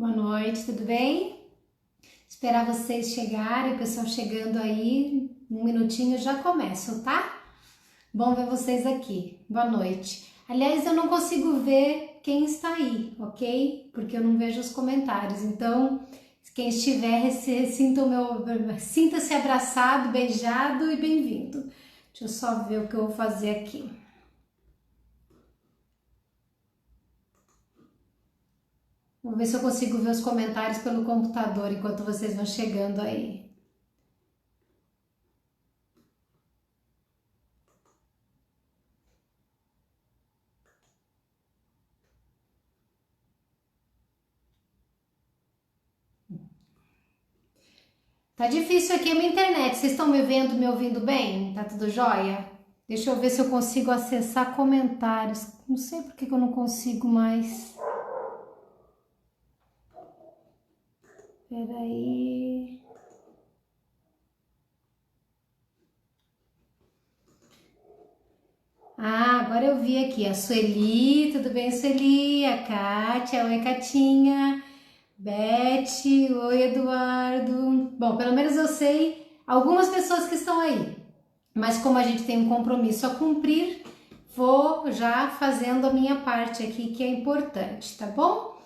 Boa noite, tudo bem? Esperar vocês chegarem, o pessoal chegando aí, um minutinho já começo, tá? Bom ver vocês aqui. Boa noite. Aliás, eu não consigo ver quem está aí, ok? Porque eu não vejo os comentários. Então, quem estiver, sinta-se abraçado, beijado e bem-vindo. Deixa eu só ver o que eu vou fazer aqui. Vou ver se eu consigo ver os comentários pelo computador enquanto vocês vão chegando aí. Tá difícil aqui a minha internet. Vocês estão me vendo, me ouvindo bem? Tá tudo jóia? Deixa eu ver se eu consigo acessar comentários. Não sei por que eu não consigo mais. Peraí. Agora eu vi aqui a Sueli, tudo bem, Sueli? A Kátia, oi, Catinha. Beth, oi, Eduardo. Bom, pelo menos eu sei algumas pessoas que estão aí. Mas como a gente tem um compromisso a cumprir, vou já fazendo a minha parte aqui, que é importante, tá bom?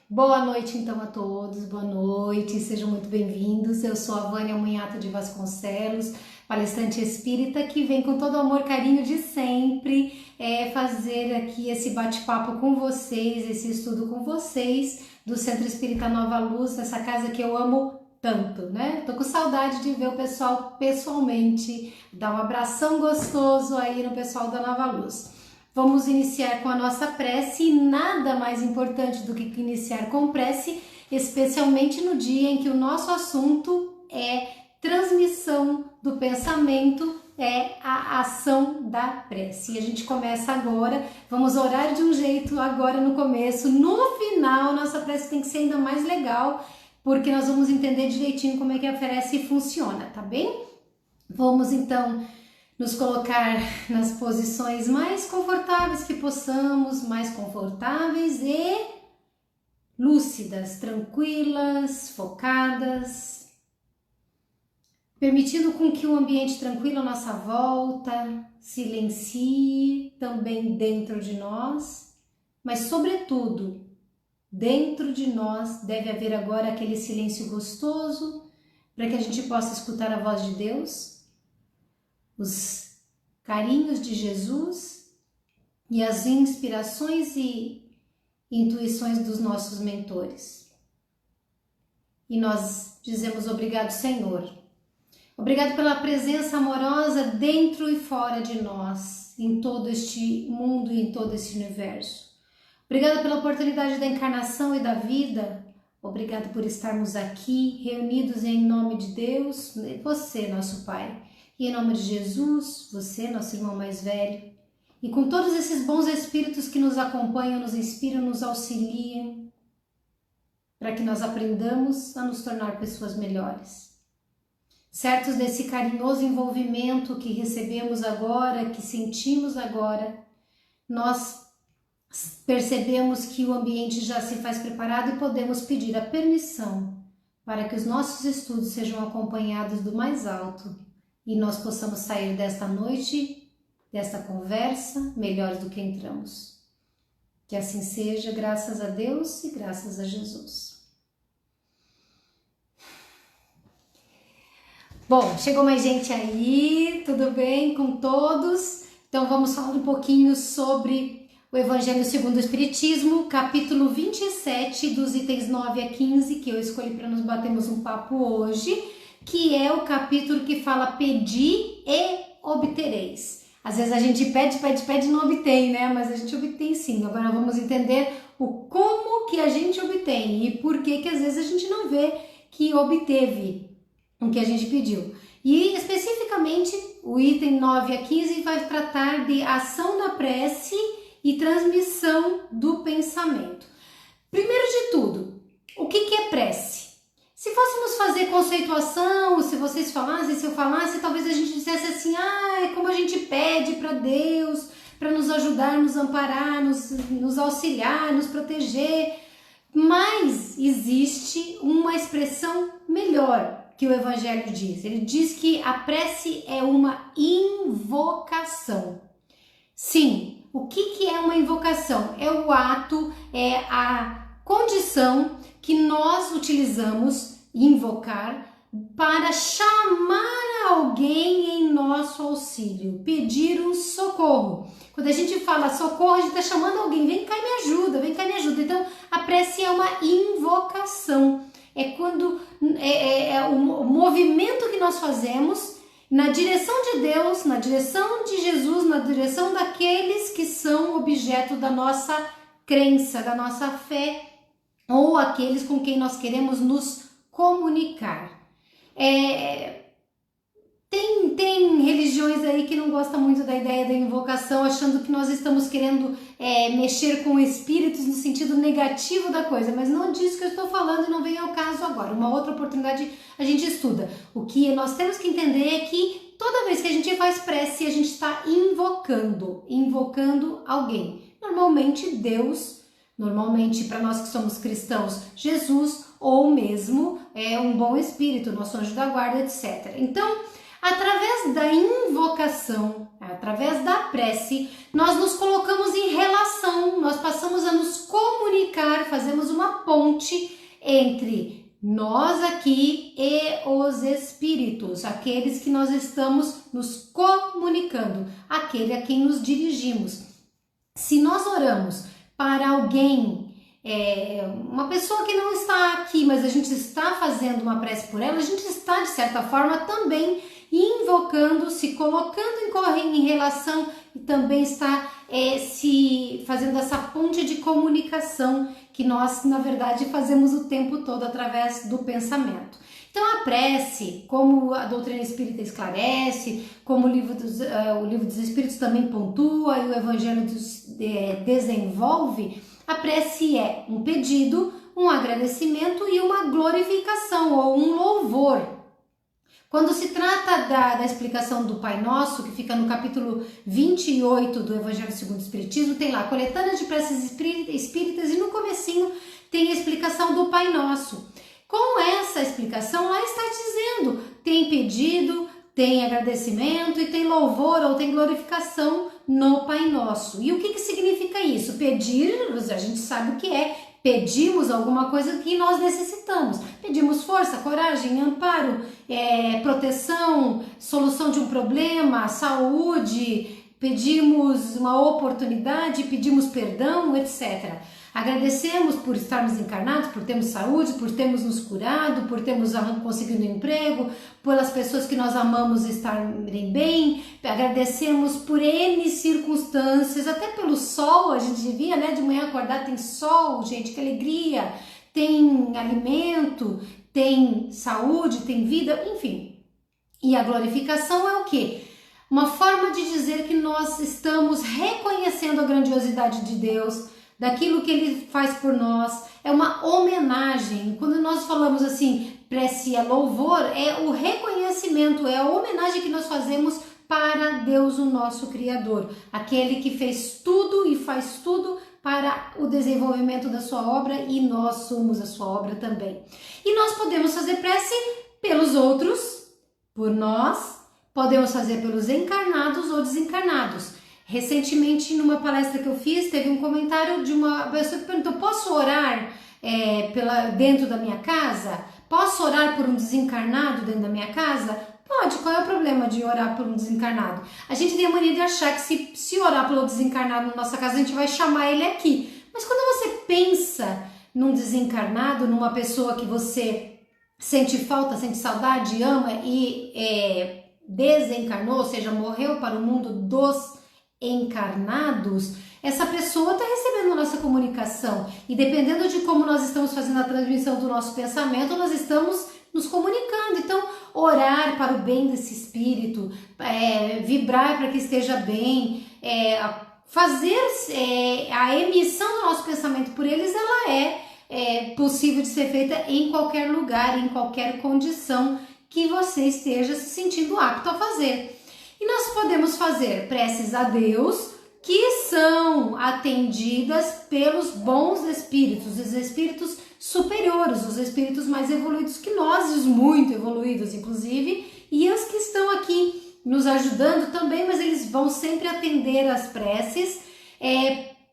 Boa noite então a todos, boa noite, sejam muito bem-vindos. Eu sou a Vânia Munhato de Vasconcelos, palestrante espírita, que vem com todo o amor, carinho de sempre, fazer aqui esse bate-papo com vocês, esse estudo com vocês do Centro Espírita Nova Luz, essa casa que eu amo tanto, né? Tô com saudade de ver o pessoal pessoalmente, dar um abração gostoso aí no pessoal da Nova Luz. Vamos iniciar com a nossa prece e nada mais importante do que iniciar com prece, especialmente no dia em que o nosso assunto é transmissão do pensamento, é a ação da prece. E a gente começa agora, vamos orar de um jeito agora no começo, no final nossa prece tem que ser ainda mais legal, porque nós vamos entender direitinho como é que a prece funciona, tá bem? Vamos então nos colocar nas posições mais confortáveis que possamos, mais confortáveis e lúcidas, tranquilas, focadas, permitindo com que o ambiente tranquilo à nossa volta silencie também dentro de nós, mas sobretudo dentro de nós deve haver agora aquele silêncio gostoso para que a gente possa escutar a voz de Deus, os carinhos de Jesus e as inspirações e intuições dos nossos mentores. E nós dizemos obrigado, Senhor. Obrigado pela presença amorosa dentro e fora de nós, em todo este mundo e em todo este universo. Obrigado pela oportunidade da encarnação e da vida. Obrigado por estarmos aqui, reunidos em nome de Deus, você, nosso Pai. E em nome de Jesus, você, nosso irmão mais velho, e com todos esses bons espíritos que nos acompanham, nos inspiram, nos auxiliam, para que nós aprendamos a nos tornar pessoas melhores. Certos desse carinhoso envolvimento que recebemos agora, que sentimos agora, nós percebemos que o ambiente já se faz preparado e podemos pedir a permissão para que os nossos estudos sejam acompanhados do mais alto e nós possamos sair desta noite, desta conversa, melhores do que entramos. Que assim seja, graças a Deus e graças a Jesus. Bom, chegou mais gente aí, tudo bem com todos? Então vamos falar um pouquinho sobre o Evangelho segundo o Espiritismo, capítulo 27, dos itens 9 a 15, que eu escolhi para nos batermos um papo hoje, que é o capítulo que fala pedi e obtereis. Às vezes a gente pede e não obtém, né? Mas a gente obtém sim. Agora vamos entender o como que a gente obtém e por que às vezes a gente não vê que obteve o que a gente pediu. E especificamente o item 9 a 15 vai tratar de ação da prece e transmissão do pensamento. Primeiro de tudo, o que é prece? Se fôssemos fazer conceituação, se vocês falassem, se eu falasse, talvez a gente dissesse assim, é como a gente pede para Deus, para nos ajudar, nos amparar, nos auxiliar, nos proteger. Mas existe uma expressão melhor que o Evangelho diz. Ele diz que a prece é uma invocação. Sim, o que é uma invocação? É o ato, é a condição que nós utilizamos, invocar, para chamar alguém em nosso auxílio, pedir um socorro. Quando a gente fala socorro, a gente está chamando alguém, vem cá e me ajuda, vem cá e me ajuda. Então, a prece é uma invocação. É quando o movimento que nós fazemos na direção de Deus, na direção de Jesus, na direção daqueles que são objeto da nossa crença, da nossa fé, ou aqueles com quem nós queremos nos comunicar. Tem religiões aí que não gostam muito da ideia da invocação, achando que nós estamos querendo mexer com espíritos no sentido negativo da coisa, mas não disso que eu estou falando e não vem ao caso agora. Uma outra oportunidade a gente estuda. O que nós temos que entender é que toda vez que a gente faz prece, a gente está invocando alguém. Normalmente Deus, normalmente para nós que somos cristãos, Jesus, ou mesmo um bom espírito, nosso anjo da guarda, etc. Então, através da invocação, através da prece, nós nos colocamos em relação, nós passamos a nos comunicar, fazemos uma ponte entre nós aqui e os espíritos, aqueles que nós estamos nos comunicando, aquele a quem nos dirigimos. Se nós oramos para alguém, uma pessoa que não está aqui, mas a gente está fazendo uma prece por ela, a gente está, de certa forma, também invocando, se colocando em relação e também está se fazendo essa ponte de comunicação que nós, na verdade, fazemos o tempo todo através do pensamento. Então a prece, como a doutrina espírita esclarece, como o livro dos Espíritos também pontua e o Evangelho desenvolve, a prece é um pedido, um agradecimento e uma glorificação ou um louvor. Quando se trata da explicação do Pai Nosso, que fica no capítulo 28 do Evangelho segundo o Espiritismo, tem lá coletânea de preces espíritas e no comecinho tem a explicação do Pai Nosso. Com essa explicação, lá está dizendo, tem pedido, tem agradecimento e tem louvor ou tem glorificação no Pai Nosso. E o que significa isso? Pedir, a gente sabe o que é, pedimos alguma coisa que nós necessitamos. Pedimos força, coragem, amparo, proteção, solução de um problema, saúde, pedimos uma oportunidade, pedimos perdão, etc. Agradecemos por estarmos encarnados, por termos saúde, por termos nos curado, por termos conseguido um emprego, pelas pessoas que nós amamos estarem bem. Agradecemos por N circunstâncias, até pelo sol. A gente devia, de manhã acordar, tem sol, gente, que alegria, tem alimento, tem saúde, tem vida, enfim. E a glorificação é o quê? Uma forma de dizer que nós estamos reconhecendo a grandiosidade de Deus, daquilo que Ele faz por nós, é uma homenagem. Quando nós falamos assim, prece é louvor, é o reconhecimento, é a homenagem que nós fazemos para Deus, o nosso Criador, aquele que fez tudo e faz tudo para o desenvolvimento da sua obra e nós somos a sua obra também. E nós podemos fazer prece pelos outros, por nós, podemos fazer pelos encarnados ou desencarnados. Recentemente, numa palestra que eu fiz, teve um comentário de uma pessoa que perguntou: posso orar dentro da minha casa? Posso orar por um desencarnado dentro da minha casa? Pode, qual é o problema de orar por um desencarnado? A gente tem a mania de achar que se orar pelo desencarnado na nossa casa, a gente vai chamar ele aqui. Mas quando você pensa num desencarnado, numa pessoa que você sente falta, sente saudade, ama e desencarnou, ou seja, morreu para o mundo dos encarnados, essa pessoa está recebendo a nossa comunicação e dependendo de como nós estamos fazendo a transmissão do nosso pensamento, nós estamos nos comunicando. Então, orar para o bem desse espírito, vibrar para que esteja bem, fazer a emissão do nosso pensamento por eles, ela é possível de ser feita em qualquer lugar, em qualquer condição que você esteja se sentindo apto a fazer. E nós podemos fazer preces a Deus, que são atendidas pelos bons espíritos, os espíritos superiores, os espíritos mais evoluídos que nós, os muito evoluídos inclusive, e os que estão aqui nos ajudando também, mas eles vão sempre atender às preces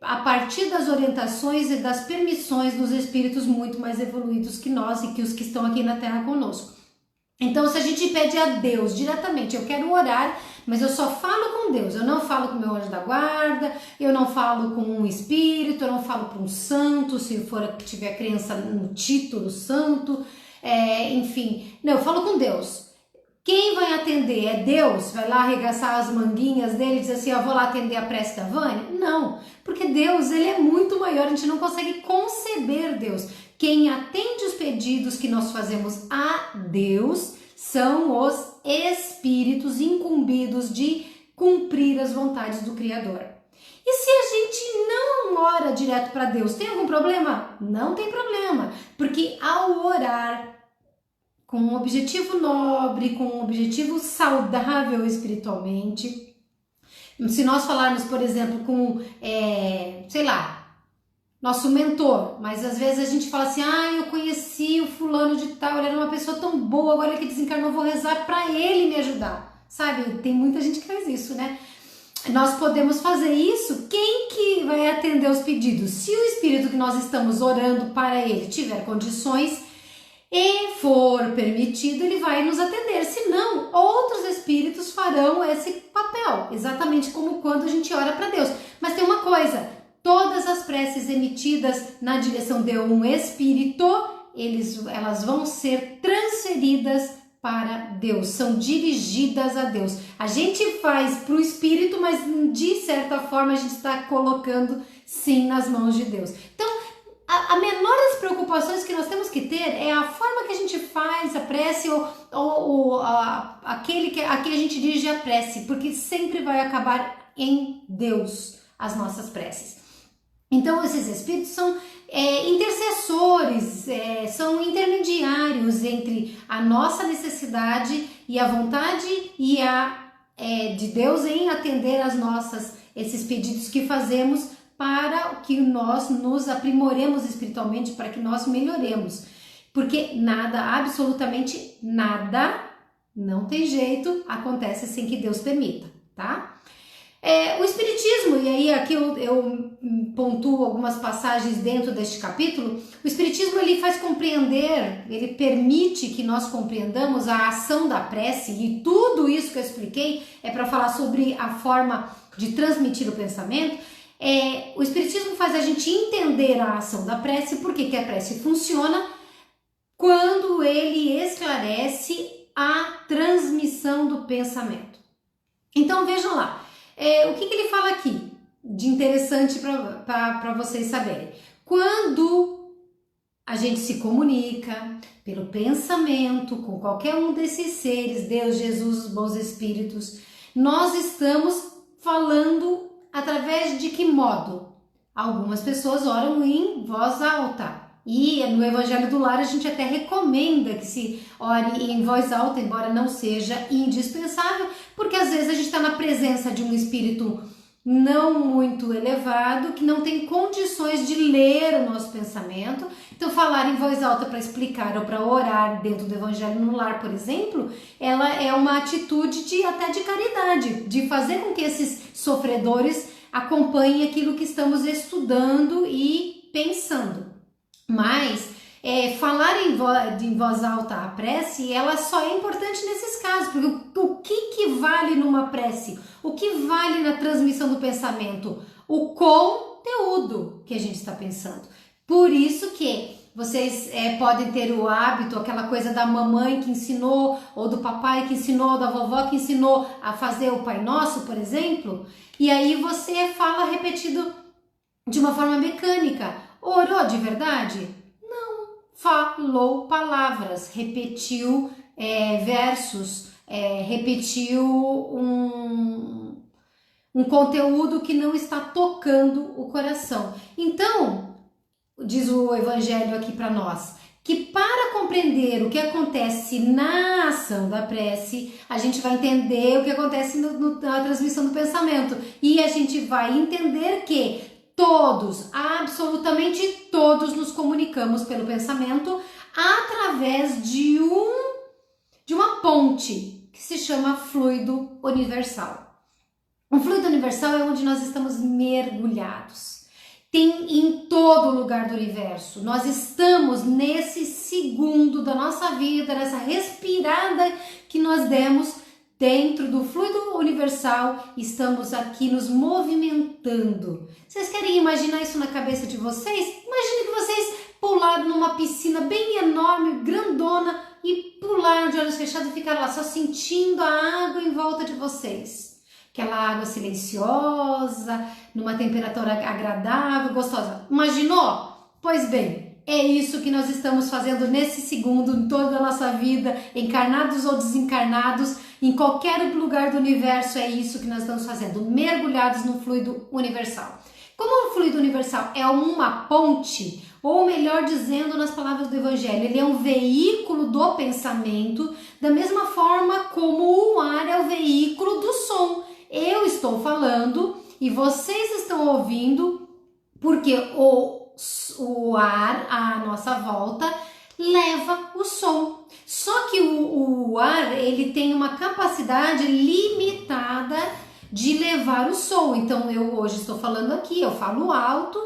a partir das orientações e das permissões dos espíritos muito mais evoluídos que nós e que os que estão aqui na Terra conosco. Então, se a gente pede a Deus diretamente, eu quero orar, mas eu só falo com Deus, eu não falo com o meu anjo da guarda, eu não falo com um espírito, eu não falo para um santo, se tiver crença no título santo, enfim, não, eu falo com Deus. Quem vai atender é Deus? Vai lá arregaçar as manguinhas dele e dizer assim, eu vou lá atender a prece da Vânia? Não, porque Deus, ele é muito maior, a gente não consegue conceber Deus. Quem atende os pedidos que nós fazemos a Deus são os espíritos incumbidos de cumprir as vontades do Criador. E se a gente não ora direto para Deus, tem algum problema? Não tem problema, porque ao orar com um objetivo nobre, com um objetivo saudável espiritualmente, se nós falarmos, por exemplo, com, sei lá, nosso mentor, mas às vezes a gente fala assim, eu conheci o fulano de tal, ele era uma pessoa tão boa, agora que desencarnou, vou rezar para ele me ajudar, sabe? Tem muita gente que faz isso, né? Nós podemos fazer isso, quem que vai atender os pedidos? Se o espírito que nós estamos orando para ele tiver condições e for permitido, ele vai nos atender, senão outros espíritos farão esse papel, exatamente como quando a gente ora para Deus. Mas tem uma coisa, todas as preces emitidas na direção de um espírito, elas vão ser transferidas para Deus, são dirigidas a Deus. A gente faz para o espírito, mas de certa forma a gente está colocando sim nas mãos de Deus. Então, a menor das preocupações que nós temos que ter é a forma que a gente faz a prece ou aquele a que a gente dirige a prece, porque sempre vai acabar em Deus as nossas preces. Então, esses espíritos são intercessores, são intermediários entre a nossa necessidade e a vontade de Deus em atender esses pedidos que fazemos para que nós nos aprimoremos espiritualmente, para que nós melhoremos. Porque nada, absolutamente nada, não tem jeito, acontece sem que Deus permita, tá? O Espiritismo, e aí aqui eu pontuo algumas passagens dentro deste capítulo, o Espiritismo ele faz compreender, ele permite que nós compreendamos a ação da prece, e tudo isso que eu expliquei é para falar sobre a forma de transmitir o pensamento. O Espiritismo faz a gente entender a ação da prece, porque que a prece funciona quando ele esclarece a transmissão do pensamento. Então vejam lá, o que ele fala aqui de interessante para vocês saberem. Quando a gente se comunica pelo pensamento com qualquer um desses seres, Deus, Jesus, os bons espíritos, nós estamos falando através de que modo? Algumas pessoas oram em voz alta. E no Evangelho do Lar a gente até recomenda que se ore em voz alta, embora não seja indispensável, porque às vezes a gente está na presença de um espírito não muito elevado, que não tem condições de ler o nosso pensamento. Então falar em voz alta para explicar ou para orar dentro do Evangelho no Lar, por exemplo, ela é uma atitude até de caridade, de fazer com que esses sofredores acompanhem aquilo que estamos estudando e pensando. Mas falar em voz alta a prece, ela só é importante nesses casos, porque o que vale numa prece? O que vale na transmissão do pensamento? O conteúdo que a gente está pensando. Por isso que vocês podem ter o hábito, aquela coisa da mamãe que ensinou, ou do papai que ensinou, ou da vovó que ensinou a fazer o Pai Nosso, por exemplo, e aí você fala repetido de uma forma mecânica. Orou de verdade? Não. Falou palavras, repetiu versos, repetiu um conteúdo que não está tocando o coração. Então, diz o Evangelho aqui para nós, que para compreender o que acontece na ação da prece, a gente vai entender o que acontece na transmissão do pensamento. E a gente vai entender que todos, absolutamente todos, nos comunicamos pelo pensamento através de uma ponte que se chama fluido universal. O fluido universal é onde nós estamos mergulhados. Tem em todo lugar do universo. Nós estamos nesse segundo da nossa vida, nessa respirada que nós demos dentro do fluido universal. Estamos aqui nos movimentando. Vocês querem imaginar isso na cabeça de vocês? Imagine que vocês pularam numa piscina bem enorme, grandona, e pularam de olhos fechados e ficaram lá só sentindo a água em volta de vocês. Aquela água silenciosa, numa temperatura agradável, gostosa. Imaginou? Pois bem, é isso que nós estamos fazendo nesse segundo, em toda a nossa vida, encarnados ou desencarnados, em qualquer lugar do universo, é isso que nós estamos fazendo, mergulhados no fluido universal. Como o fluido universal é uma ponte, ou melhor dizendo, nas palavras do Evangelho, ele é um veículo do pensamento, da mesma forma como o ar é o veículo do som. Eu estou falando e vocês estão ouvindo porque o ar à nossa volta leva o som. Só que o ar, ele tem uma capacidade limitada de levar o som. Então eu hoje estou falando aqui, eu falo alto.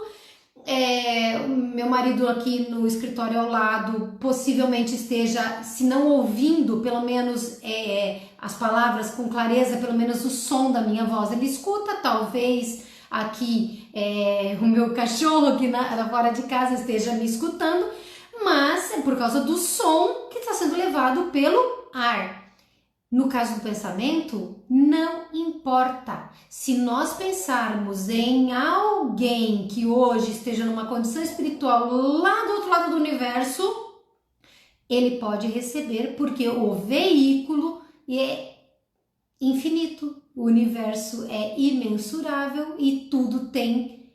Meu marido aqui no escritório ao lado possivelmente esteja, se não ouvindo, pelo menos as palavras com clareza, pelo menos o som da minha voz ele escuta. Talvez aqui o meu cachorro aqui fora de casa esteja me escutando, mas é por causa do som que está sendo levado pelo ar. No caso do pensamento, não importa. Se nós pensarmos em alguém que hoje esteja numa condição espiritual lá do outro lado do universo, ele pode receber, porque o veículo é infinito, o universo é imensurável e tudo tem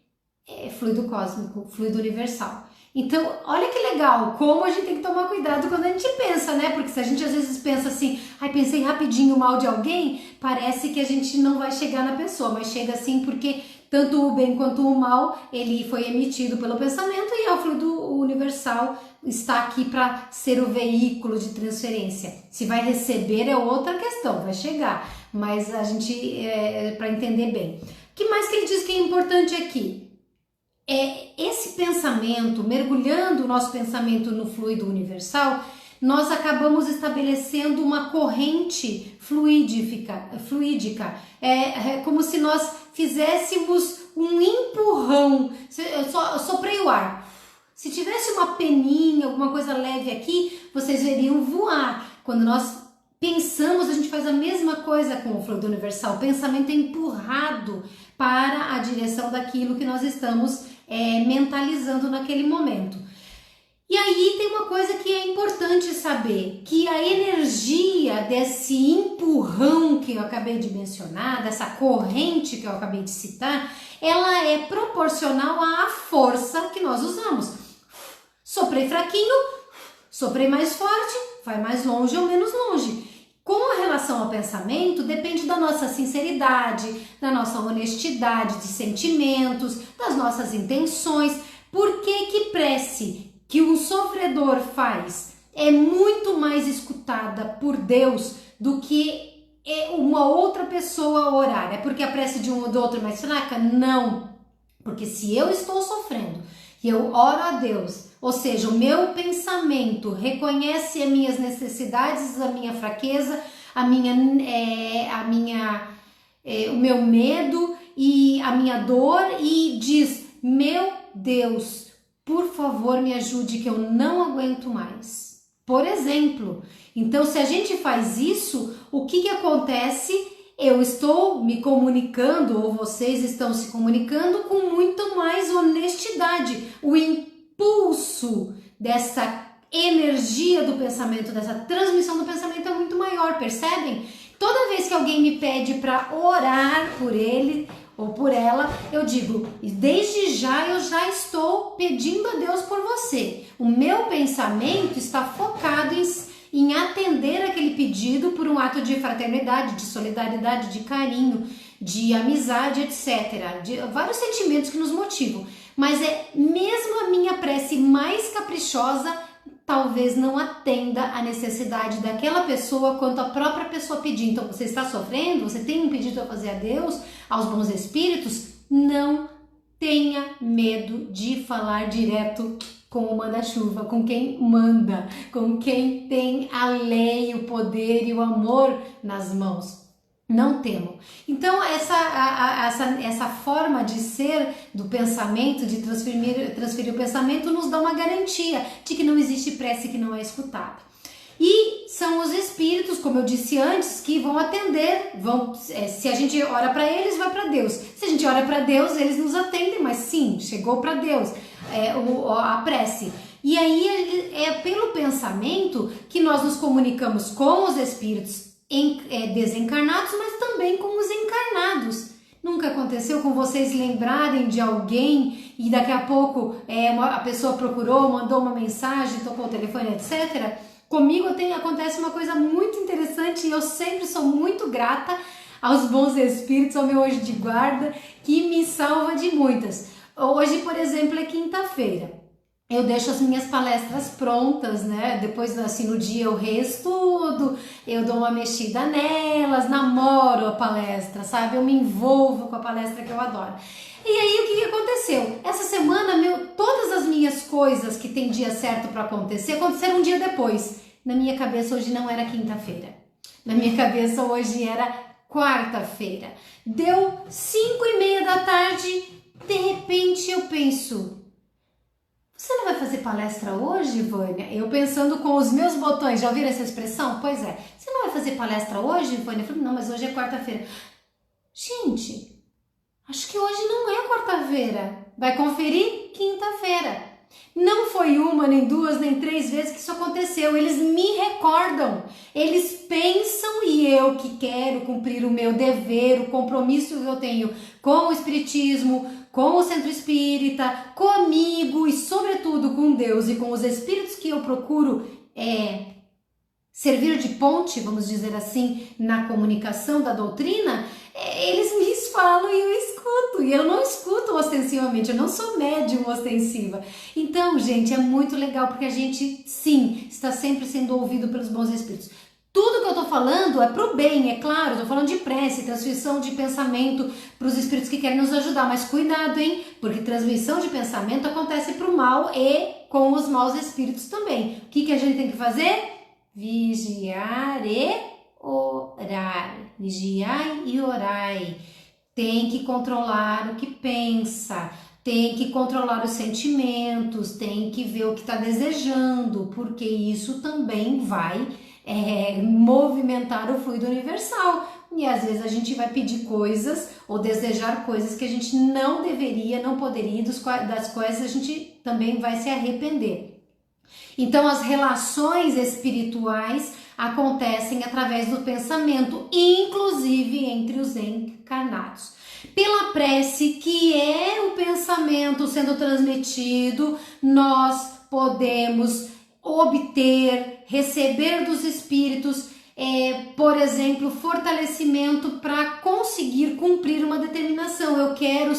fluido cósmico, fluido universal. Então, olha que legal, como a gente tem que tomar cuidado quando a gente pensa, né? Porque se a gente às vezes pensa assim, pensei rapidinho mal de alguém, parece que a gente não vai chegar na pessoa, mas chega assim porque tanto o bem quanto o mal, ele foi emitido pelo pensamento e o fluido universal está aqui para ser o veículo de transferência. Se vai receber é outra questão, vai chegar, mas a gente, para entender bem. O que mais que ele diz que é importante aqui? Esse pensamento, mergulhando o nosso pensamento no fluido universal, nós acabamos estabelecendo uma corrente fluídica. É como se nós fizéssemos um empurrão. Eu soprei o ar. Se tivesse uma peninha, alguma coisa leve aqui, vocês veriam voar. Quando nós pensamos, a gente faz a mesma coisa com o fluido universal. O pensamento é empurrado para a direção daquilo que nós estamos mentalizando naquele momento. E aí tem uma coisa que é importante saber, que a energia desse empurrão que eu acabei de mencionar, dessa corrente que eu acabei de citar, ela é proporcional à força que nós usamos. Soprei fraquinho, soprei mais forte, vai mais longe ou menos longe. Com relação ao pensamento, depende da nossa sinceridade, da nossa honestidade de sentimentos, das nossas intenções. Por que prece que um sofredor faz é muito mais escutada por Deus do que uma outra pessoa orar? É porque a prece de um ou do outro é mais fraca? Não. Porque se eu estou sofrendo e eu oro a Deus, ou seja, o meu pensamento reconhece as minhas necessidades, a minha fraqueza, o meu medo e a minha dor e diz, meu Deus, por favor me ajude que eu não aguento mais. Por exemplo, então se a gente faz isso, o que acontece? Eu estou me comunicando ou vocês estão se comunicando com muito mais honestidade. O impulso dessa energia do pensamento, dessa transmissão do pensamento é muito maior, percebem? Toda vez que alguém me pede para orar por ele ou por ela, eu digo, desde já eu já estou pedindo a Deus por você. O meu pensamento está focado em atender aquele pedido por um ato de fraternidade, de solidariedade, de carinho, de amizade, etc. De vários sentimentos que nos motivam. Mas é mesmo a minha prece mais caprichosa, talvez não atenda à necessidade daquela pessoa quanto a própria pessoa pedir. Então você está sofrendo, você tem um pedido a fazer a Deus, aos bons espíritos, não tenha medo de falar direto com o manda-chuva, com quem manda, com quem tem a lei, o poder e o amor nas mãos. Não temam. Então essa forma de ser do pensamento, de transferir o pensamento, nos dá uma garantia de que não existe prece que não é escutada. E são os espíritos, como eu disse antes, que vão atender, se a gente ora para eles, vai para Deus. Se a gente ora para Deus, eles nos atendem, mas sim, chegou para Deus a prece. E aí é pelo pensamento que nós nos comunicamos com os espíritos desencarnados, mas também com os encarnados. Nunca aconteceu com vocês lembrarem de alguém e daqui a pouco a pessoa procurou, mandou uma mensagem, tocou o telefone, etc. Comigo acontece uma coisa muito interessante e eu sempre sou muito grata aos bons espíritos, ao meu anjo de guarda, que me salva de muitas. Hoje, por exemplo, é quinta-feira. Eu deixo as minhas palestras prontas, né? Depois, assim, no dia eu reestudo, eu dou uma mexida nelas, namoro a palestra, sabe? Eu me envolvo com a palestra que eu adoro. E aí, o que aconteceu? Essa semana, todas as minhas coisas que tem dia certo para acontecer, aconteceram um dia depois. Na minha cabeça, hoje não era quinta-feira. Na minha cabeça, hoje era quarta-feira. Deu 5:30 da tarde, de repente eu penso... Você não vai fazer palestra hoje, Vânia? Eu pensando com os meus botões, já ouviram essa expressão? Pois é. Você não vai fazer palestra hoje, Vânia? Eu falei, não, mas hoje é quarta-feira. Gente, acho que hoje não é quarta-feira. Vai conferir quinta-feira. Não foi uma, nem duas, nem três vezes que isso aconteceu. Eles me recordam. Eles pensam e eu que quero cumprir o meu dever, o compromisso que eu tenho com o Espiritismo, com o Centro Espírita, comigo e sobretudo com Deus e com os espíritos que eu procuro servir de ponte, vamos dizer assim, na comunicação da doutrina, eles me falam e eu escuto. E eu não escuto ostensivamente, eu não sou médium ostensiva. Então, gente, é muito legal porque a gente, sim, está sempre sendo ouvido pelos bons espíritos. Tudo que eu tô falando é pro bem, é claro, eu tô falando de prece, transmissão de pensamento para os espíritos que querem nos ajudar, mas cuidado, hein? Porque transmissão de pensamento acontece pro mal e com os maus espíritos também. O que a gente tem que fazer? Vigiar e orar. Vigiai e orai. Tem que controlar o que pensa, tem que controlar os sentimentos, tem que ver o que está desejando, porque isso também vai movimentar o fluido universal. E às vezes a gente vai pedir coisas ou desejar coisas que a gente não deveria, não poderia, das quais a gente também vai se arrepender. Então as relações espirituais acontecem através do pensamento, inclusive entre os encarnados. Pela prece, que é o pensamento sendo transmitido, nós podemos obter, receber dos espíritos, por exemplo, fortalecimento para conseguir cumprir uma determinação. Eu quero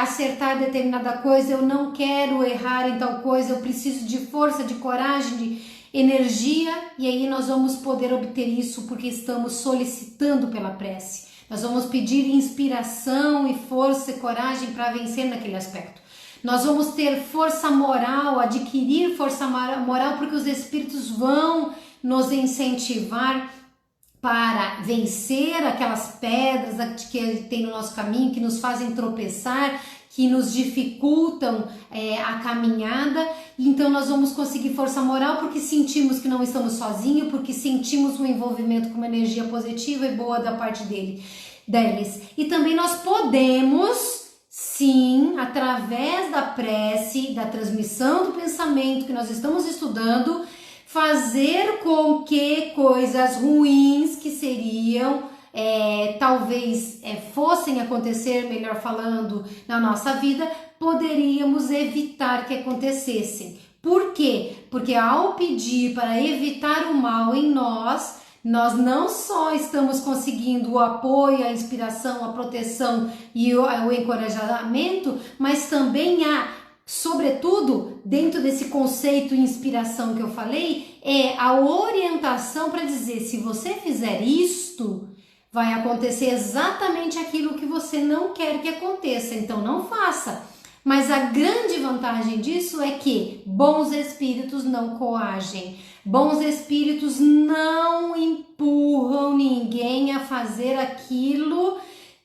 acertar determinada coisa, eu não quero errar em tal coisa, eu preciso de força, de coragem, de energia, e aí nós vamos poder obter isso porque estamos solicitando pela prece. Nós vamos pedir inspiração e força e coragem para vencer naquele aspecto. Nós vamos ter força moral, adquirir força moral, porque os espíritos vão nos incentivar para vencer aquelas pedras que tem no nosso caminho, que nos fazem tropeçar, que nos dificultam a caminhada. Então nós vamos conseguir força moral porque sentimos que não estamos sozinhos, porque sentimos um envolvimento com uma energia positiva e boa da parte deles. E também nós podemos, sim, através da prece, da transmissão do pensamento que nós estamos estudando, fazer com que coisas ruins que seriam talvez fossem acontecer, melhor falando, na nossa vida, poderíamos evitar que acontecessem. Por quê? Porque ao pedir para evitar o mal em nós não só estamos conseguindo o apoio, a inspiração, a proteção e o encorajamento, mas também sobretudo, dentro desse conceito de inspiração que eu falei, a orientação para dizer, se você fizer isto, vai acontecer exatamente aquilo que você não quer que aconteça, então não faça. Mas a grande vantagem disso é que bons espíritos não coagem, bons espíritos não empurram ninguém a fazer aquilo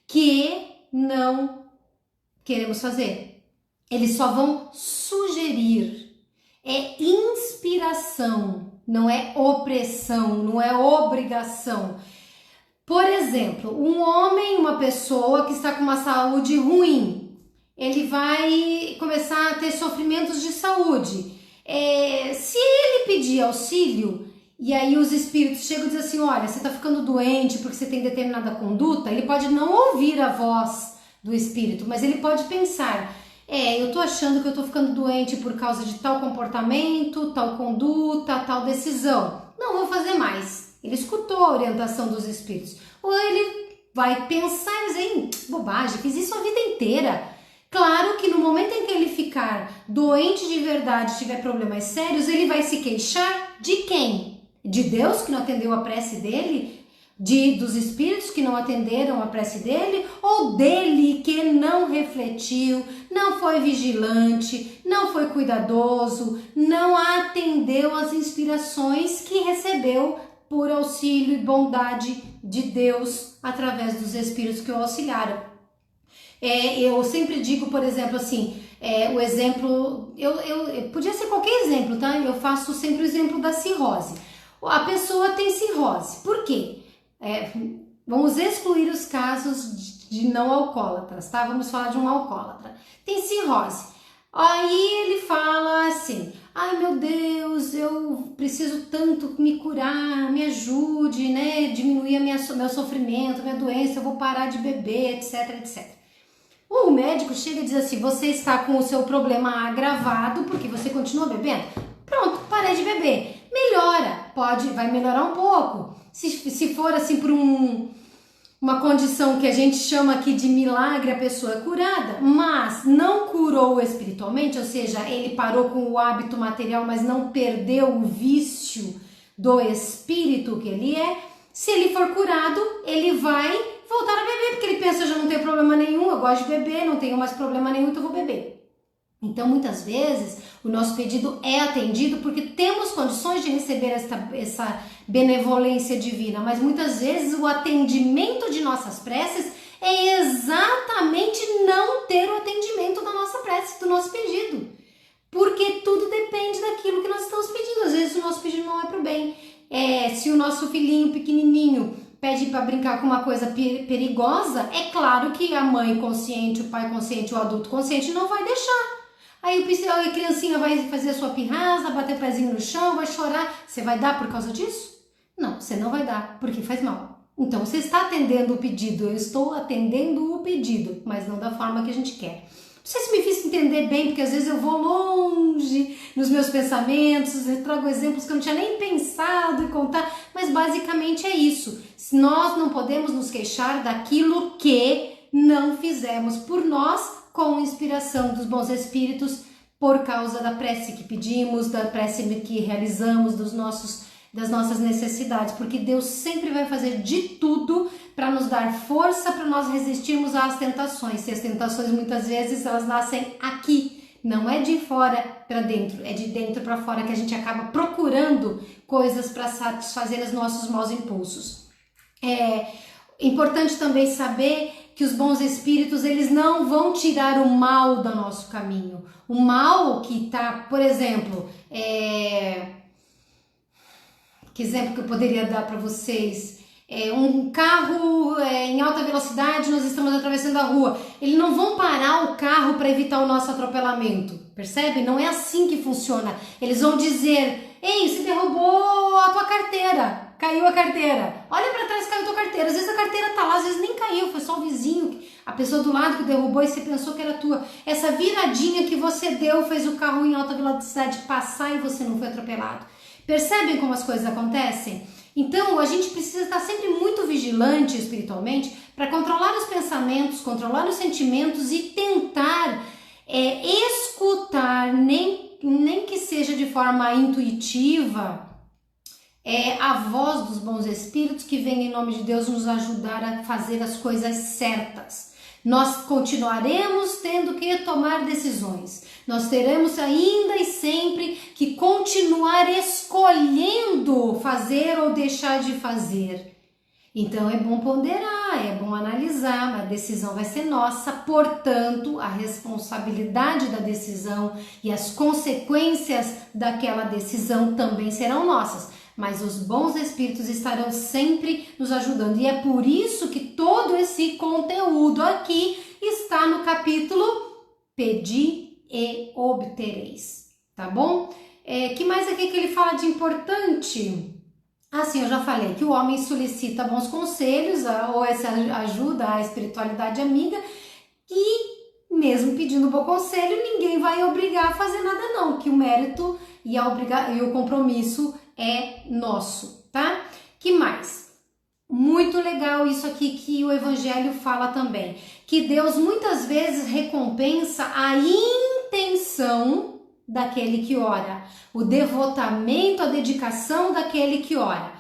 que não queremos fazer. Eles só vão sugerir. É inspiração, não é opressão, não é obrigação. Por exemplo, um homem, uma pessoa que está com uma saúde ruim, ele vai começar a ter sofrimentos de saúde. Se ele pedir auxílio e aí os espíritos chegam e dizem assim, olha, você está ficando doente porque você tem determinada conduta, ele pode não ouvir a voz do espírito, mas ele pode pensar, eu estou achando que eu estou ficando doente por causa de tal comportamento, tal conduta, tal decisão. Não vou fazer mais. Ele escutou a orientação dos espíritos. Ou ele vai pensar e dizer, bobagem, fiz isso a vida inteira. Claro que no momento em que ele ficar doente de verdade, tiver problemas sérios, ele vai se queixar de quem? De Deus que não atendeu a prece dele? Dos espíritos que não atenderam a prece dele? Ou dele que não refletiu, não foi vigilante, não foi cuidadoso, não atendeu às inspirações que recebeu por auxílio e bondade de Deus através dos espíritos que o auxiliaram? Eu sempre digo, por exemplo, assim, o exemplo, eu podia ser qualquer exemplo, tá? Eu faço sempre o exemplo da cirrose. A pessoa tem cirrose, por quê? Vamos excluir os casos de não alcoólatras, tá? Vamos falar de um alcoólatra. Tem cirrose. Aí ele fala assim, ai meu Deus, eu preciso tanto me curar, me ajude, né? Diminuir meu sofrimento, minha doença, eu vou parar de beber, etc, etc. O médico chega e diz assim, você está com o seu problema agravado porque você continua bebendo? Pronto, parei de beber. Melhora, vai melhorar um pouco. Se for assim por uma condição que a gente chama aqui de milagre, a pessoa é curada, mas não curou espiritualmente, ou seja, ele parou com o hábito material, mas não perdeu o vício do espírito que ele é. Se ele for curado, ele vai voltar a beber, porque ele pensa, já não tenho problema nenhum, eu gosto de beber, não tenho mais problema nenhum, então eu vou beber. Então, muitas vezes, o nosso pedido é atendido porque temos condições de receber essa benevolência divina, mas muitas vezes o atendimento de nossas preces é exatamente não ter o atendimento da nossa prece, do nosso pedido. Porque tudo depende daquilo que nós estamos pedindo. Às vezes o nosso pedido não é para o bem. Se o nosso filhinho pequenininho pede para brincar com uma coisa perigosa, é claro que a mãe consciente, o pai consciente, o adulto consciente não vai deixar. Aí a criancinha vai fazer a sua pirraça, bater o pezinho no chão, vai chorar. Você vai dar por causa disso? Não, você não vai dar, porque faz mal. Então você está atendendo o pedido, eu estou atendendo o pedido, mas não da forma que a gente quer. Não sei se me fiz entender bem, porque às vezes eu vou longe nos meus pensamentos, eu trago exemplos que eu não tinha nem pensado em contar, mas basicamente é isso. Nós não podemos nos queixar daquilo que não fizemos por nós, com inspiração dos bons espíritos, por causa da prece que pedimos, da prece que realizamos, das nossas necessidades, porque Deus sempre vai fazer de tudo para nos dar força para nós resistirmos às tentações. E as tentações muitas vezes elas nascem aqui, não é de fora para dentro, é de dentro para fora que a gente acaba procurando coisas para satisfazer os nossos maus impulsos. É importante também saber que os bons espíritos, eles não vão tirar o mal do nosso caminho. O mal que está, por exemplo, que exemplo que eu poderia dar para vocês? Um carro em alta velocidade, nós estamos atravessando a rua. Eles não vão parar o carro para evitar o nosso atropelamento, percebe? Não é assim que funciona. Eles vão dizer, ei, você derrubou a tua carteira, caiu a carteira. Olha para trás, caiu a tua carteira. Às vezes a carteira lá, às vezes nem caiu, foi só o vizinho, a pessoa do lado que derrubou e você pensou que era tua. Essa viradinha que você deu fez o carro em alta velocidade passar e você não foi atropelado. Percebem como as coisas acontecem? Então, a gente precisa estar sempre muito vigilante espiritualmente para controlar os pensamentos, controlar os sentimentos e tentar escutar, nem que seja de forma intuitiva, a voz dos bons espíritos que vem em nome de Deus nos ajudar a fazer as coisas certas. Nós continuaremos tendo que tomar decisões. Nós teremos ainda e sempre que continuar escolhendo fazer ou deixar de fazer. Então é bom ponderar, é bom analisar, a decisão vai ser nossa, portanto, a responsabilidade da decisão e as consequências daquela decisão também serão nossas. Mas os bons espíritos estarão sempre nos ajudando. E é por isso que todo esse conteúdo aqui está no capítulo Pedi e obtereis, tá bom? Que mais aqui que ele fala de importante? Assim, eu já falei que o homem solicita bons conselhos ou essa ajuda à espiritualidade amiga e mesmo pedindo bom conselho, ninguém vai obrigar a fazer nada não, que o mérito e o compromisso é nosso, tá? Que mais? Muito legal isso aqui que o Evangelho fala também, que Deus muitas vezes recompensa a intenção daquele que ora, o devotamento, a dedicação daquele que ora.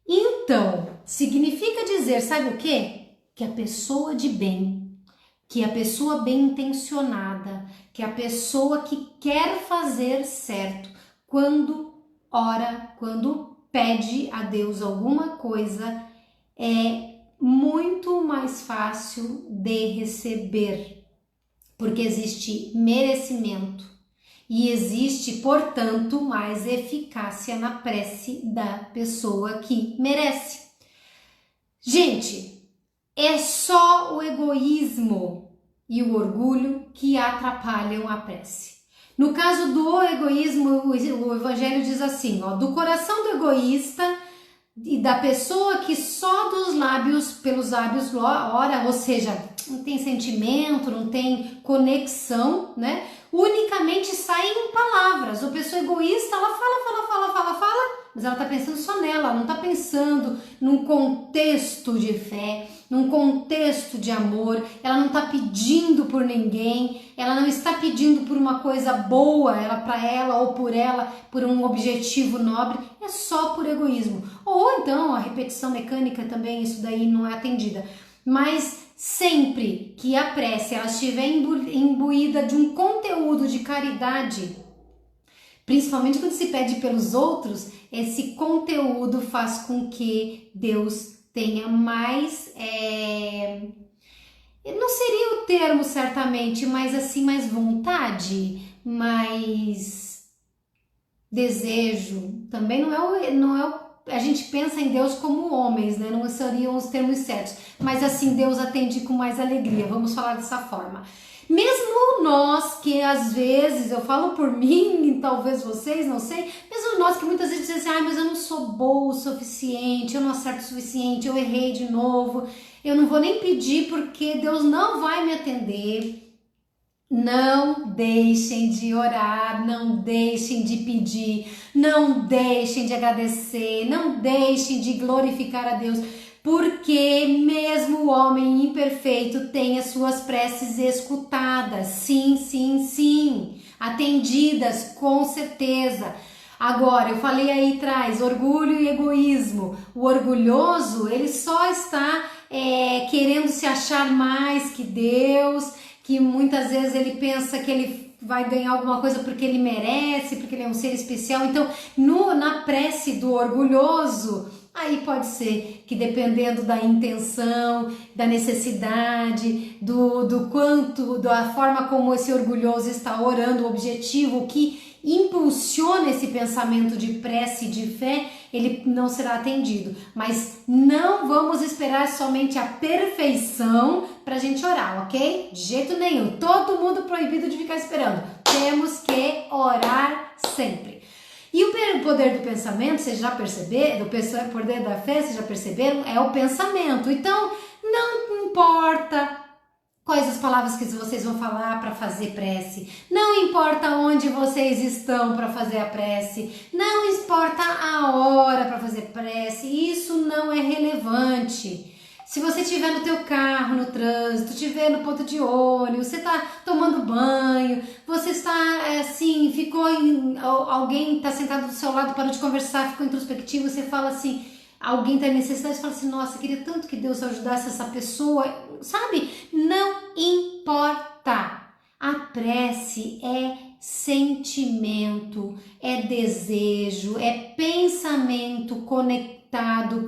Então, significa dizer, sabe o quê? Que a pessoa de bem, que a pessoa bem intencionada, que a pessoa que quer fazer certo, quando ora, quando pede a Deus alguma coisa, é muito mais fácil de receber, porque existe merecimento e existe, portanto, mais eficácia na prece da pessoa que merece. Gente, é só o egoísmo e o orgulho que atrapalham a prece. No caso do egoísmo, o Evangelho diz assim, ó, do coração do egoísta e da pessoa que só pelos lábios ora, ou seja, não tem sentimento, não tem conexão, né? Unicamente saem palavras. A pessoa egoísta, ela fala, mas ela tá pensando só nela, não tá pensando num contexto de fé, num contexto de amor, ela não tá pedindo por ninguém, ela não está pedindo por uma coisa boa, para ela ou por um objetivo nobre, é só por egoísmo. Ou então a repetição mecânica também, isso daí não é atendida. Mas sempre que a prece ela estiver imbuída de um conteúdo de caridade, principalmente quando se pede pelos outros, esse conteúdo faz com que Deus tenha mais, não seria o termo certamente, mas assim, mais vontade, mais desejo. Também a gente pensa em Deus como homens, né? Não seriam os termos certos, mas assim, Deus atende com mais alegria, vamos falar dessa forma. Mesmo nós que às vezes, eu falo por mim e talvez vocês, não sei, mesmo nós que muitas vezes dizem assim, mas eu não sou boa o suficiente, eu não acerto o suficiente, eu errei de novo, eu não vou nem pedir porque Deus não vai me atender. Não deixem de orar, não deixem de pedir, não deixem de agradecer, não deixem de glorificar a Deus, porque mesmo o homem imperfeito tem as suas preces escutadas, sim, atendidas com certeza. Agora, eu falei aí atrás, orgulho e egoísmo. O orgulhoso, ele só está querendo se achar mais que Deus, que muitas vezes ele pensa que ele vai ganhar alguma coisa porque ele merece, porque ele é um ser especial. Então, na prece do orgulhoso, aí pode ser que dependendo da intenção, da necessidade, do quanto, da forma como esse orgulhoso está orando, o objetivo que impulsiona esse pensamento de prece e de fé, ele não será atendido. Mas não vamos esperar somente a perfeição para a gente orar, ok? De jeito nenhum. Todo mundo proibido de ficar esperando. Temos que orar sempre. E o poder do pensamento, vocês já perceberam? O poder da fé, vocês já perceberam? É o pensamento. Então, importa quais as palavras que vocês vão falar para fazer prece, não importa onde vocês estão para fazer a prece, não importa a hora para fazer prece, isso não é relevante. Se você estiver no teu carro, no trânsito, estiver no ponto de ônibus, você está tomando banho, você está assim, alguém está sentado do seu lado, parou de conversar, ficou introspectivo, você fala assim, alguém está em necessidade, você fala assim, nossa, queria tanto que Deus ajudasse essa pessoa, sabe? Não importa. A prece é sentimento, é desejo, é pensamento conectado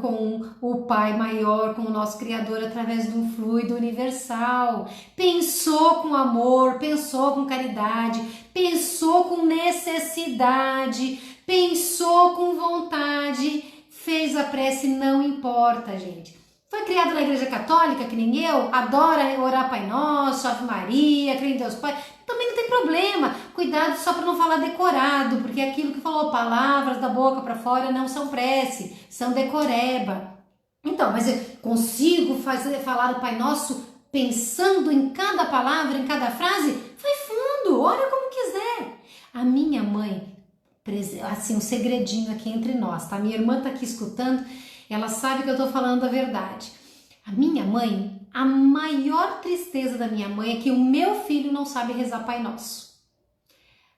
com o Pai maior, com o nosso Criador através de um fluido universal. Pensou com amor, pensou com caridade, pensou com necessidade, pensou com vontade, fez a prece, não importa, gente. Foi criado na Igreja Católica, que nem eu, adora orar Pai Nosso, Ave Maria, crê em Deus Pai, também não tem problema. Cuidado só para não falar decorado, porque aquilo que falou, palavras da boca para fora não são prece, são decoreba. Então, mas eu consigo falar o Pai Nosso pensando em cada palavra, em cada frase? Vai fundo, ora como quiser. A minha mãe, assim, um segredinho aqui entre nós, tá? Minha irmã tá aqui escutando, ela sabe que eu tô falando a verdade. A minha mãe, a maior tristeza da minha mãe é que o meu filho não sabe rezar Pai Nosso.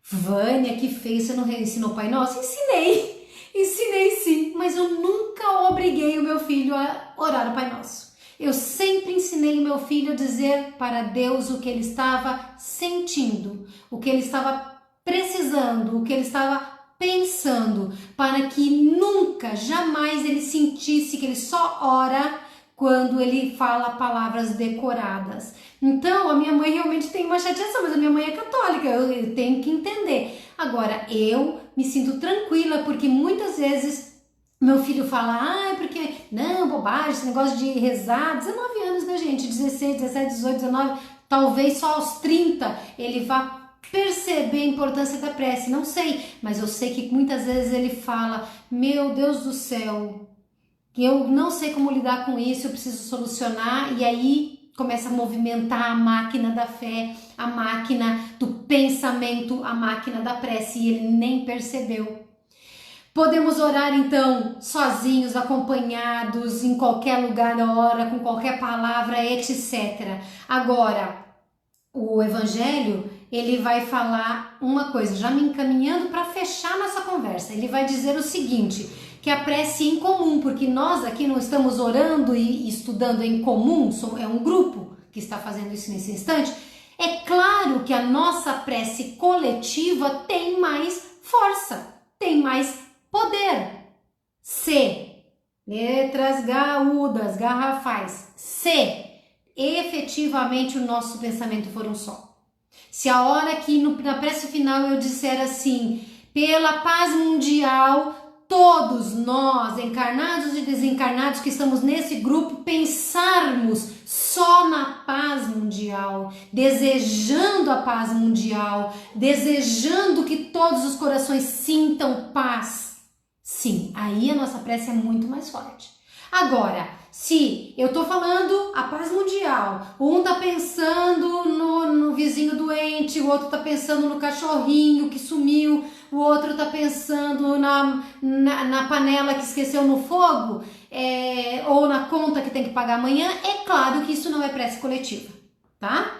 Vânia, que fez, você não ensinou Pai Nosso? Ensinei sim, mas eu nunca obriguei o meu filho a orar o Pai Nosso. Eu sempre ensinei o meu filho a dizer para Deus o que ele estava sentindo, o que ele estava precisando, o que ele estava pensando, para que nunca, jamais ele sentisse que ele só ora quando ele fala palavras decoradas. Então, a minha mãe realmente tem uma chateação, mas a minha mãe é católica, eu tenho que entender. Agora, eu me sinto tranquila, porque muitas vezes meu filho fala, porque, não, bobagem, esse negócio de rezar, 19 anos, né, gente, 16, 17, 18, 19, talvez só aos 30 ele vá perceber a importância da prece, não sei, mas eu sei que muitas vezes ele fala, meu Deus do céu, que eu não sei como lidar com isso, eu preciso solucionar, e aí começa a movimentar a máquina da fé, a máquina do pensamento, a máquina da prece, e ele nem percebeu. Podemos orar então sozinhos, acompanhados, em qualquer lugar, na hora, com qualquer palavra, etc. Agora, o Evangelho, ele vai falar uma coisa, já me encaminhando para fechar nossa conversa. Ele vai dizer o seguinte, que a prece é em comum, porque nós aqui não estamos orando e estudando em comum, é um grupo que está fazendo isso nesse instante. É claro que a nossa prece coletiva tem mais força, tem mais poder. Se, letras gaúdas, garrafais, se efetivamente o nosso pensamento for um só. Se a hora que na prece final eu disser assim, pela paz mundial, todos nós, encarnados e desencarnados que estamos nesse grupo, pensarmos só na paz mundial, desejando a paz mundial, desejando que todos os corações sintam paz. Sim, aí a nossa prece é muito mais forte. Agora, se eu tô falando a paz mundial, um tá pensando no vizinho doente, o outro tá pensando no cachorrinho que sumiu, o outro tá pensando na panela que esqueceu no fogo, ou na conta que tem que pagar amanhã, é claro que isso não é prece coletiva, tá?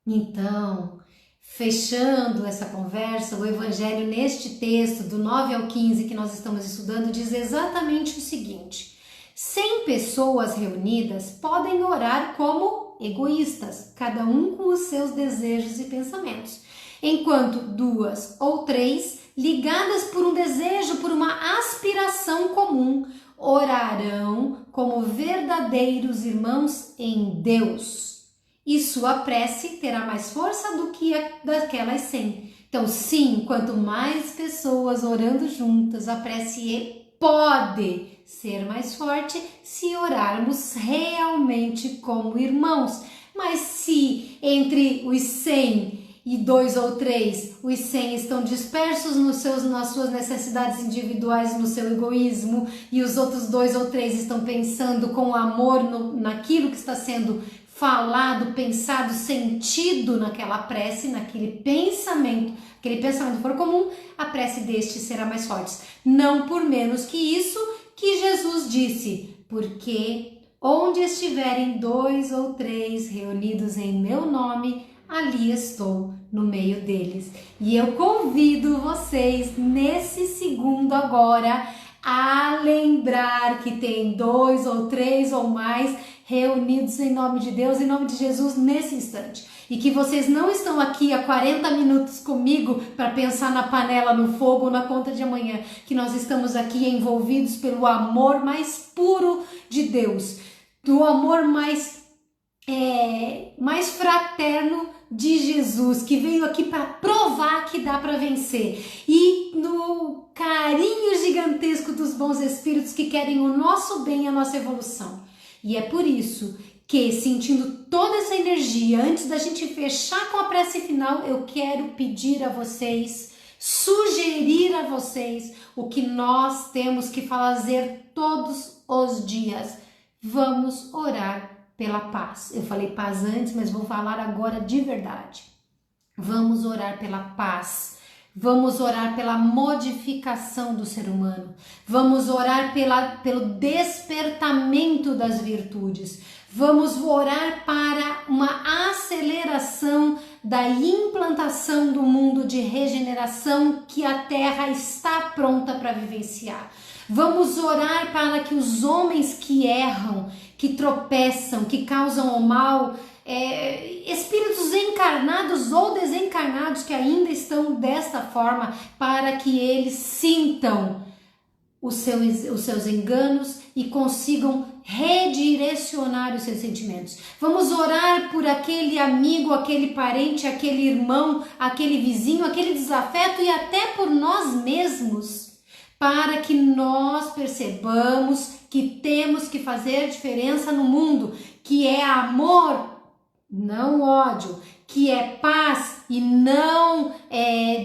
Então, fechando essa conversa, o Evangelho neste texto do 9 ao 15 que nós estamos estudando diz exatamente o seguinte: 100 pessoas reunidas podem orar como egoístas, cada um com os seus desejos e pensamentos, enquanto 2 ou 3, ligadas por um desejo, por uma aspiração comum, orarão como verdadeiros irmãos em Deus. E sua prece terá mais força do que a daquelas 100. Então, sim, quanto mais pessoas orando juntas, a prece pode ser mais forte se orarmos realmente como irmãos. Mas se entre os 100 e 2 ou 3, os 100 estão dispersos nas suas necessidades individuais, no seu egoísmo, e os outros 2 ou 3 estão pensando com amor naquilo que está sendo falado, pensado, sentido naquela prece, naquele pensamento, aquele pensamento for comum, a prece deste será mais forte. Não por menos que isso que Jesus disse, porque onde estiverem 2 ou 3 reunidos em meu nome, ali estou no meio deles. E eu convido vocês nesse segundo agora a lembrar que tem 2 ou 3 ou mais reunidos em nome de Deus, em nome de Jesus nesse instante. E que vocês não estão aqui há 40 minutos comigo para pensar na panela, no fogo ou na conta de amanhã. Que nós estamos aqui envolvidos pelo amor mais puro de Deus, do amor mais fraterno de Jesus, que veio aqui para provar que dá para vencer, e no carinho gigantesco dos bons espíritos que querem o nosso bem, a nossa evolução. E é por isso que, sentindo toda essa energia, antes da gente fechar com a prece final, eu quero pedir a vocês, sugerir a vocês o que nós temos que fazer todos os dias. Vamos orar pela paz. Eu falei paz antes, mas vou falar agora de verdade. Vamos orar pela paz. Vamos orar pela modificação do ser humano. Vamos orar pelo despertamento das virtudes. Vamos orar para uma aceleração da implantação do mundo de regeneração que a Terra está pronta para vivenciar. Vamos orar para que os homens que erram, que tropeçam, que causam o mal, espíritos encarnados ou desencarnados que ainda estão desta forma, para que eles sintam os seus enganos e consigam redirecionar os seus sentimentos. Vamos orar por aquele amigo, aquele parente, aquele irmão, aquele vizinho, aquele desafeto e até por nós mesmos, para que nós percebamos que temos que fazer diferença no mundo, que é amor, não ódio, que é paz e não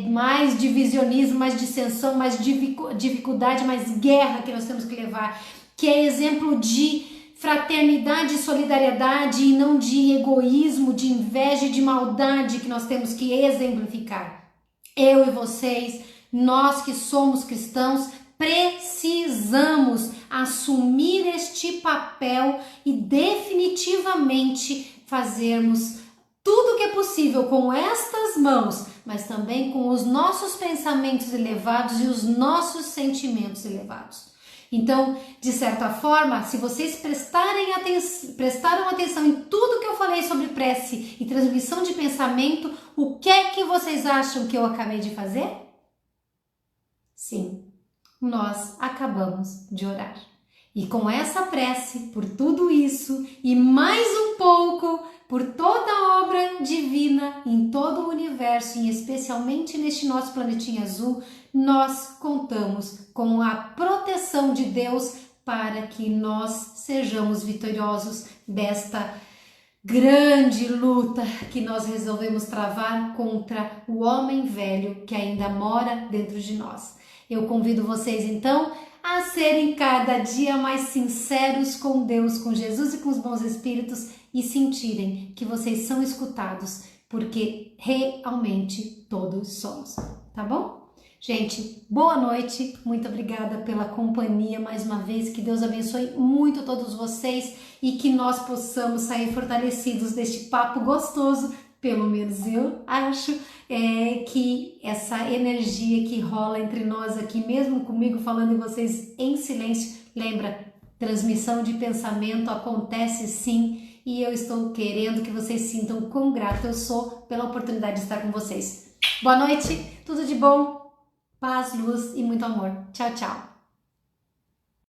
mais divisionismo, mais dissensão, mais dificuldade, mais guerra que nós temos que levar, que é exemplo de fraternidade e solidariedade e não de egoísmo, de inveja e de maldade que nós temos que exemplificar. Eu e vocês, nós que somos cristãos, precisamos assumir este papel e definitivamente fazermos tudo o que é possível com estas mãos, mas também com os nossos pensamentos elevados e os nossos sentimentos elevados. Então, de certa forma, se vocês prestaram atenção em tudo que eu falei sobre prece e transmissão de pensamento, o que é que vocês acham que eu acabei de fazer? Sim, nós acabamos de orar. E com essa prece, por tudo isso e mais um pouco, por toda a obra divina em todo o universo e especialmente neste nosso planetinha azul, nós contamos com a proteção de Deus para que nós sejamos vitoriosos desta grande luta que nós resolvemos travar contra o homem velho que ainda mora dentro de nós. Eu convido vocês então a serem cada dia mais sinceros com Deus, com Jesus e com os bons espíritos e sentirem que vocês são escutados, porque realmente todos somos, tá bom? Gente, boa noite, muito obrigada pela companhia mais uma vez, que Deus abençoe muito todos vocês e que nós possamos sair fortalecidos deste papo gostoso, pelo menos eu acho, que essa energia que rola entre nós aqui, mesmo comigo falando e vocês em silêncio, lembra, transmissão de pensamento acontece sim, e eu estou querendo que vocês sintam quão grata eu sou pela oportunidade de estar com vocês. Boa noite, tudo de bom, paz, luz e muito amor. Tchau, tchau.